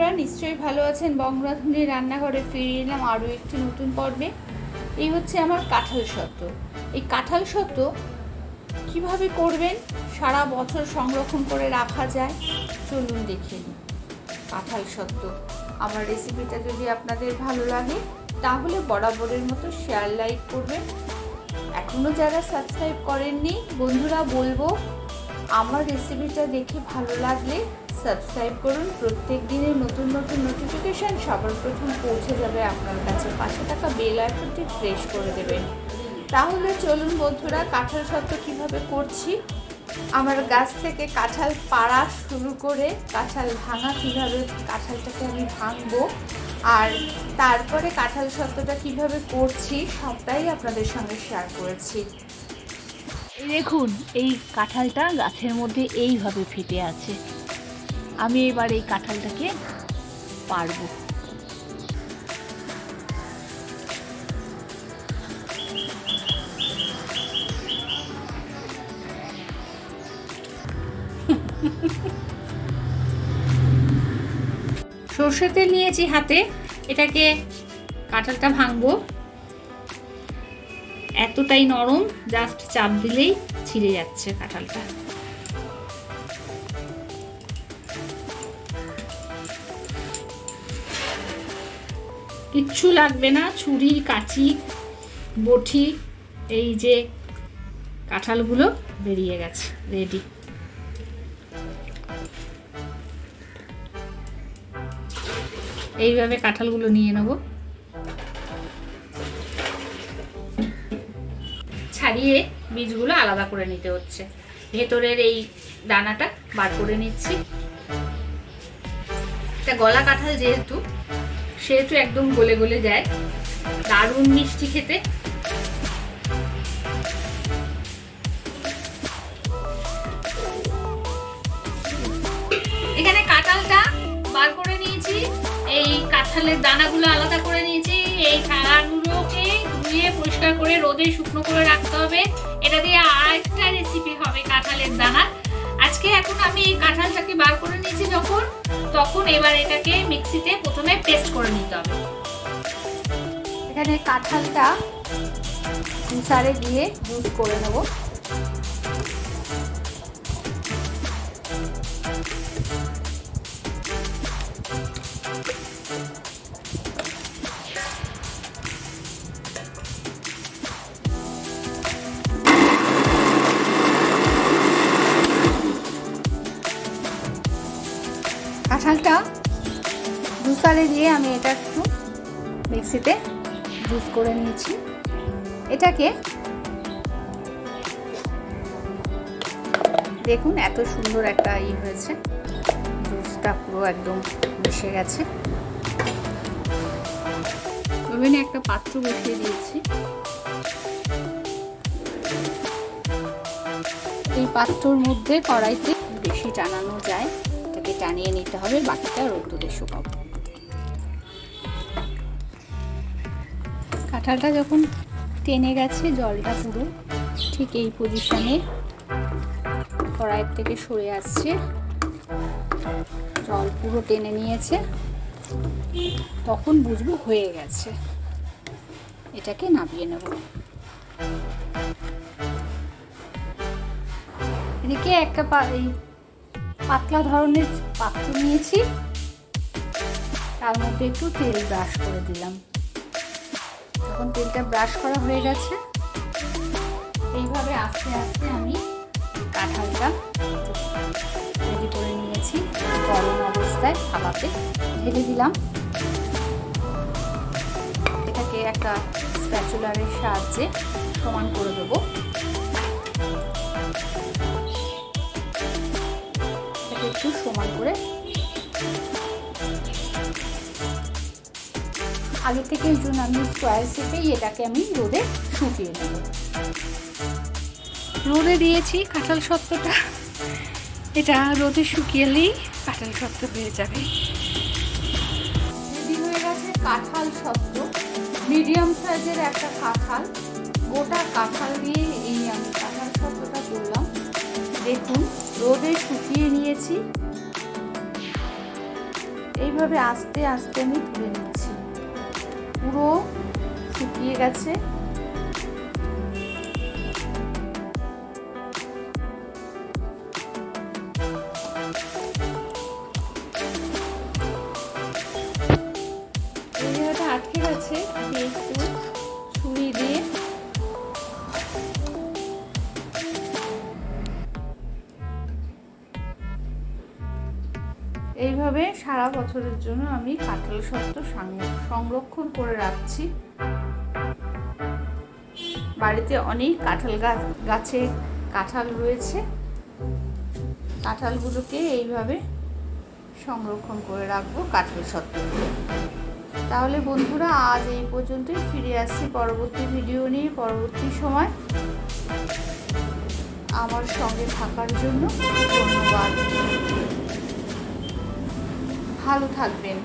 বন্ধুরা, নিশ্চয়ই ভালো আছেন। বংরাধুনি রান্নাঘরে ফিরে এলাম আরও একটি নতুন পর্বে। এই হচ্ছে আমার কাঁঠাল সত্ত্ব। এই কাঁঠাল সত্ত্ব কীভাবে করবেন, সারা বছর সংরক্ষণ করে রাখা যায়, চলুন দেখে নিন। কাঁঠাল সত্ত্ব আমার রেসিপিটা যদি আপনাদের ভালো লাগে তাহলে বরাবরের মতো শেয়ার, লাইক করবেন। এখনও যারা সাবস্ক্রাইব করেননি বন্ধুরা, বলবো আমার রেসিপিটা দেখে ভালো লাগলে সাবস্ক্রাইব করুন। প্রত্যেক দিনের নতুন নতুন নোটিফিকেশান সবার প্রথম পৌঁছে যাবে আপনার কাছে। পাশে থাকা বেল আইকনটি প্রেস করে দেবেন। তাহলে চলুন বন্ধুরা, কাঁঠাল সত্ত্ব কীভাবে করছি, আমার গাছ থেকে কাঁঠাল পাড়া শুরু করে কাঁঠাল ভাঙা, কীভাবে কাঁঠালটাকে আমি ভাঙবো, আর তারপরে কাঁঠাল সত্ত্বটা কীভাবে করছি সবটাই আপনাদের সঙ্গে শেয়ার করেছি। দেখুন, এই কাঁঠালটা গাছের মধ্যে এইভাবে ফেটে আছে। আমি এবার এই কাঁঠালটাকে পারবো। সর্ষের তেল নিয়েছি হাতে, এটাকে কাঁঠালটা ভাঙবো। এতটাই নরম, জাস্ট চাপ দিলেই ছিঁড়ে যাচ্ছে কাঁঠালটা। কিচ্ছু লাগবে না, ছুরি, কাঁচি, বটি। এই যে কাঁঠালগুলো বেরিয়ে গেছে, রেডি। এইভাবে কাঁঠালগুলো নিয়ে নেব, ছাড়িয়ে বীজগুলো আলাদা করে নিতে হচ্ছে। ভেতরের এই দানাটা বার করে নিচ্ছি। এটা গলা কাঁঠাল সেহেতু একদম গলে গলে যায়, দারুণ মিষ্টি খেতে। এখানে কাঁঠালটা বার করে নিয়েছি, এই কাঁঠালের দানাগুলো আলাদা করে নিয়েছি। এই দানাগুলোকে ধুয়ে পরিষ্কার করে রোদে শুকনো করে রাখতে হবে। এটা দিয়ে আরেকটা রেসিপি হবে কাঁঠালের দানা। এখন আমি এই কাঁঠালটাকে বার করে নিয়েছি তখন এবার এটাকে মিক্সিতে প্রথমে পেস্ট করে নিতে হবে। এখানে কাঁঠালটা মিক্সারে দিয়ে জুস করে নেব। কাঁঠালটা জুসারে দিয়ে আমি এটা একটু মিক্সিতে জুস করে নিয়েছি। এটাকে দেখুন, এত সুন্দর একটা হয়েছে, জুসটা পুরো একদম মিশে গেছে। ওভেনে একটা পাত্র বসিয়ে দিয়েছি। এই পাত্রর মধ্যে কড়াইতে বেশি টানানো যায়, টানিয়ে নিতে হবে, বাকিটা রোদ্দুরে শুকাবো। কাঁঠালটা যখন টেনে গেছে জলটা পুরো, ঠিক এই পজিশনে কড়াইয়ের থেকে সরে আসছে, জল পুরো টেনে নিয়েছে, তখন বুঝবো হয়ে গেছে। এটাকে নামিয়ে নেব। এদিকে একটা পাতলা ধরনের পাত্র নিয়েছি, তার মধ্যে একটু তেল ব্রাশ করে দিলাম। এখন তেলটা ব্রাশ করা হয়ে গেছে। এইভাবে আস্তে আস্তে আমি কাঁঠালটা রেডি করে নিয়েছি। গরম অবস্থায় থালাতে ঢেলে দিলাম। এটাকে একটা স্প্যাচুলারের সাহায্যে সমান করে দেবো। একটু সমান করে আগে থেকে জন্য আমি স্কোয়ার শেপেই এটাকে আমি রোদে শুকিয়ে নেব। রোদে দিয়েছি কাঁঠাল সত্ত্বটা, এটা রোদে শুকিয়েলেই কাঁঠাল সত্ত্ব হয়ে যাবে। রেডি হয়ে গেছে কাঁঠাল সত্ত্ব। মিডিয়াম সাইজের একটা কাঁঠাল, গোটা কাঁঠাল দিয়ে আমি কাঁঠাল সত্ত্বটা করলাম। দেখুন, রোদে শুকিয়ে নিয়েছি। এইভাবে আস্তে আস্তে আমি তুলে নিচ্ছি। পুরো শুকিয়ে গেছে। এই জায়গাটা আটকে গেছে, একটু ছুরি দিয়ে এইভাবে সারা বছরের জন্য আমি কাঁঠাল সত্ত্ব সংরক্ষণ করে রাখছি। বাড়িতে অনেক কাঁঠাল গাছে কাঁঠাল রয়েছে। কাঁঠালগুলোকে এইভাবে সংরক্ষণ করে রাখবো কাঁঠাল সত্ত্ব। তাহলে বন্ধুরা আজ এই পর্যন্তই, ফিরে আসছি পরবর্তী ভিডিও নিয়ে পরবর্তী সময়। আমার সঙ্গে থাকার জন্য ধন্যবাদ। ভালো থাকবেন।